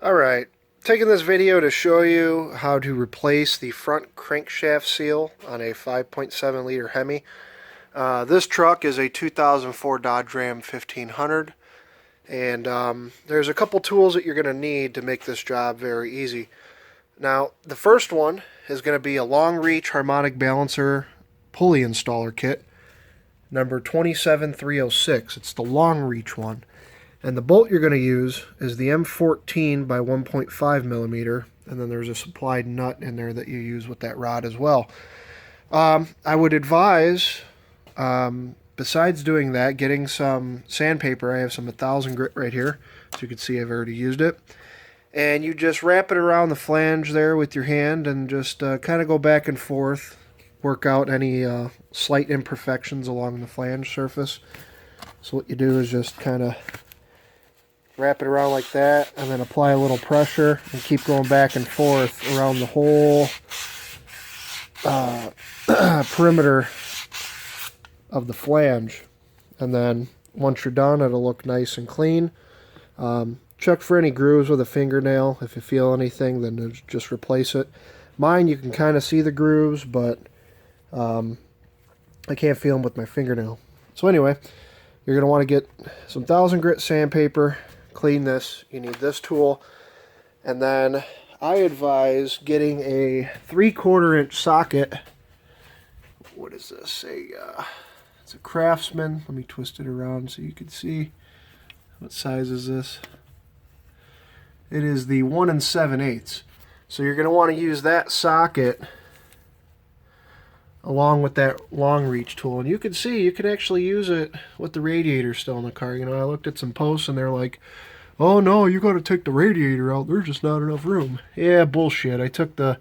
Alright, taking this video to show you how to replace the front crankshaft seal on a 5.7 liter Hemi. This truck is a 2004 Dodge Ram 1500, and there's a couple tools that you're going to need to make this job very easy. Now, the first one is going to be a long reach harmonic balancer pulley installer kit, number 27306. It's the long reach one. And the bolt you're going to use is the M14 by 1.5 millimeter, and then there's a supplied nut in there that you use with that rod as well. I would advise, besides doing that, getting some sandpaper. I have some 1000 grit right here, so you can see I've already used it. And you just wrap it around the flange there with your hand and just kind of go back and forth, work out any slight imperfections along the flange surface. So what you do is just kind of wrap it around like that, and then apply a little pressure and keep going back and forth around the whole perimeter of the flange. And then once you're done, it'll look nice and clean. Check for any grooves with a fingernail. If you feel anything, then just replace it. Mine, you can kind of see the grooves, but I can't feel them with my fingernail. So anyway, you're going to want to get some 1000 grit sandpaper, clean this. You need this tool, and then I advise getting a 3/4 inch socket. What is this? It's a CRAFTSMAN. Let me twist it around so you can see. What size is this? It is the 1 7/8. So you're going to want to use that socket along with that long reach tool. And you can see you can actually use it with the radiator still in the car. You know, I looked at some posts and they're like, oh no, you got to take the radiator out, there's just not enough room. Yeah, bullshit. I took the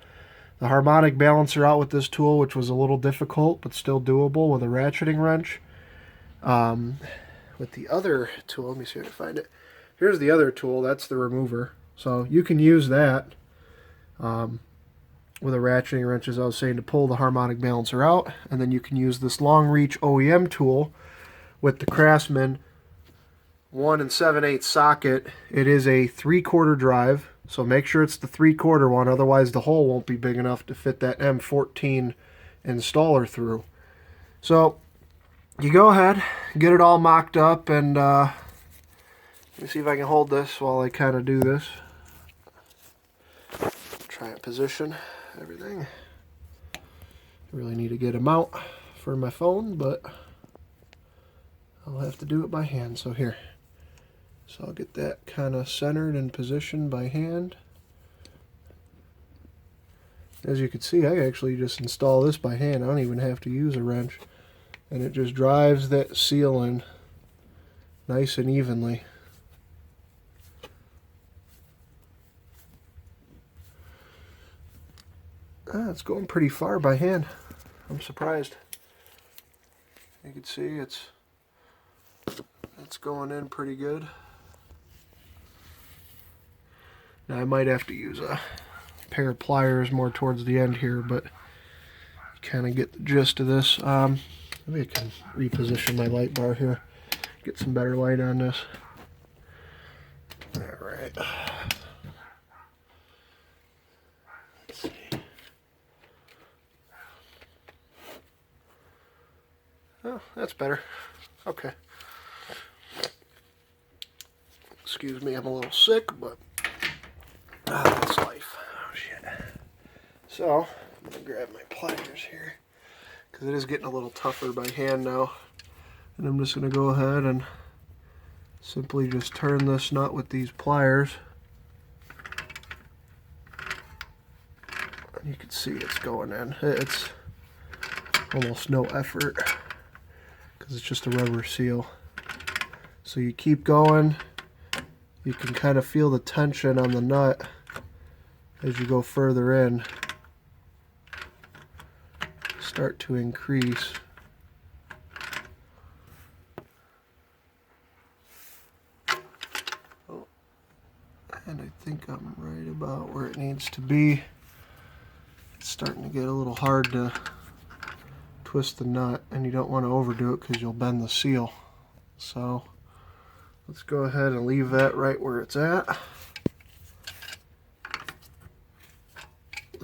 harmonic balancer out with this tool, which was a little difficult but still doable with a ratcheting wrench. With the other tool, let me see if I can find it. Here's the other tool. That's the remover. So you can use that with a ratcheting wrench, as I was saying, to pull the harmonic balancer out. And then you can use this long reach OEM tool with the CRAFTSMAN 1 7/8 socket. It is a 3/4 drive, so make sure it's the 3/4 one, otherwise the hole won't be big enough to fit that M14 installer through. So you go ahead, get it all mocked up, and let me see if I can hold this while I kind of do this. Try and position everything. I really need to get a mount for my phone, but I'll have to do it by hand. So here. So I'll get that kind of centered and positioned by hand. As you can see, I actually just install this by hand. I don't even have to use a wrench. And it just drives that seal in nice and evenly. It's going pretty far by hand. I'm surprised. You can see it's going in pretty good. Now I might have to use a pair of pliers more towards the end here, but you kind of get the gist of this. Maybe I can reposition my light bar here, get some better light on this. Alright. Let's see. Oh, that's better. Okay. Excuse me, I'm a little sick, but that's life. Oh shit. So, I'm going to grab my pliers here, because it is getting a little tougher by hand now. And I'm just going to go ahead and simply just turn this nut with these pliers. And you can see it's going in. It's almost no effort, because it's just a rubber seal. So you keep going. You can kind of feel the tension on the nut as you go further in start to increase. Oh, and I think I'm right about where it needs to be. It's starting to get a little hard to twist the nut, and you don't want to overdo it because you'll bend the seal. So let's go ahead and leave that right where it's at.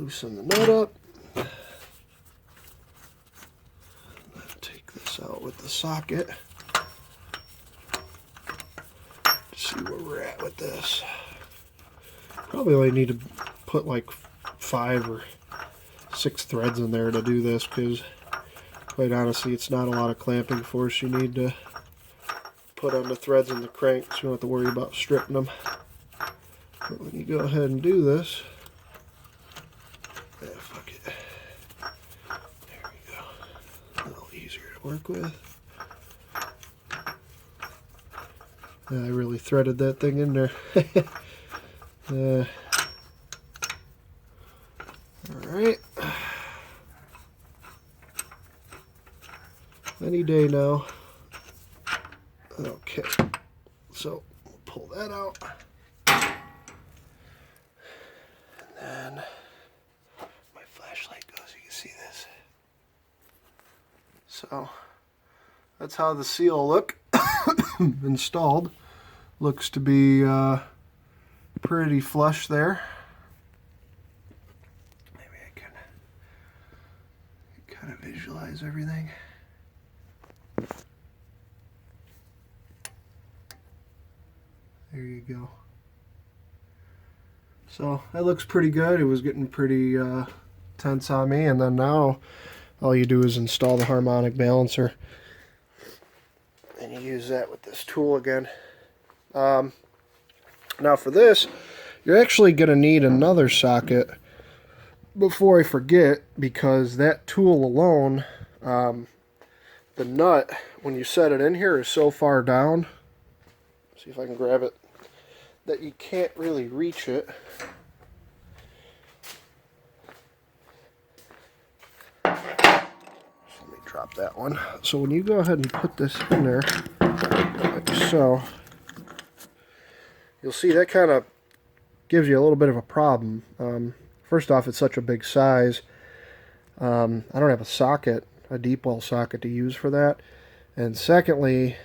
loosen the nut up. Take this out with the socket. See where we're at with this. Probably only need to put like 5 or 6 threads in there to do this, because quite honestly it's not a lot of clamping force you need to put on the threads in the crank, so you don't have to worry about stripping them. But when you go ahead and do this, fuck it. There we go. A little easier to work with. I really threaded that thing in there. Alright. Any day now. Okay. So, we'll pull that out. And then, my flashlight goes, you can see this. So, that's how the seal look installed. Looks to be pretty flush there. Maybe I can kind of visualize everything. There you go. So that looks pretty good. It was getting pretty tense on me, and then now all you do is install the harmonic balancer, and you use that with this tool again. Now for this, you're actually going to need another socket before I forget, because that tool alone, the nut, when you set it in here, is so far down. See if I can grab it, that you can't really reach it. So let me drop that one. So when you go ahead and put this in there, like so, you'll see that kind of gives you a little bit of a problem. First off, it's such a big size. I don't have a socket, a deep well socket to use for that. And secondly,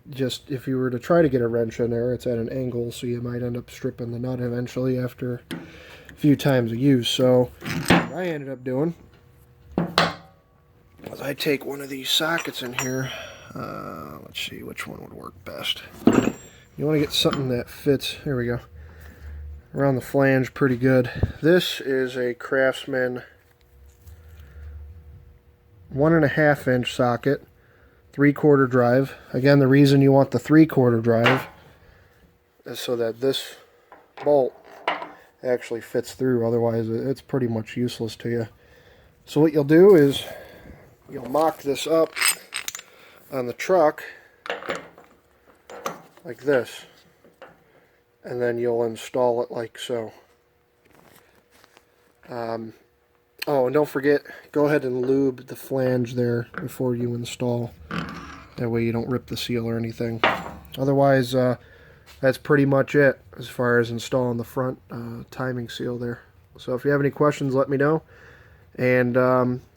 just if you were to try to get a wrench in there, it's at an angle, so you might end up stripping the nut eventually after a few times of use. So what I ended up doing is I take one of these sockets in here. Let's see which one would work best. You want to get something that fits, here we go, around the flange pretty good. This is a CRAFTSMAN 1.5 inch socket, 3/4 drive. Again, the reason you want the 3/4 drive is so that this bolt actually fits through, otherwise it's pretty much useless to you. So what you'll do is you'll mock this up on the truck like this, and then you'll install it like so. Oh, and don't forget, go ahead and lube the flange there before you install. That way you don't rip the seal or anything. Otherwise, that's pretty much it as far as installing the front timing seal there. So if you have any questions, let me know. And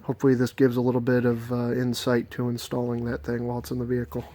hopefully this gives a little bit of insight to installing that thing while it's in the vehicle.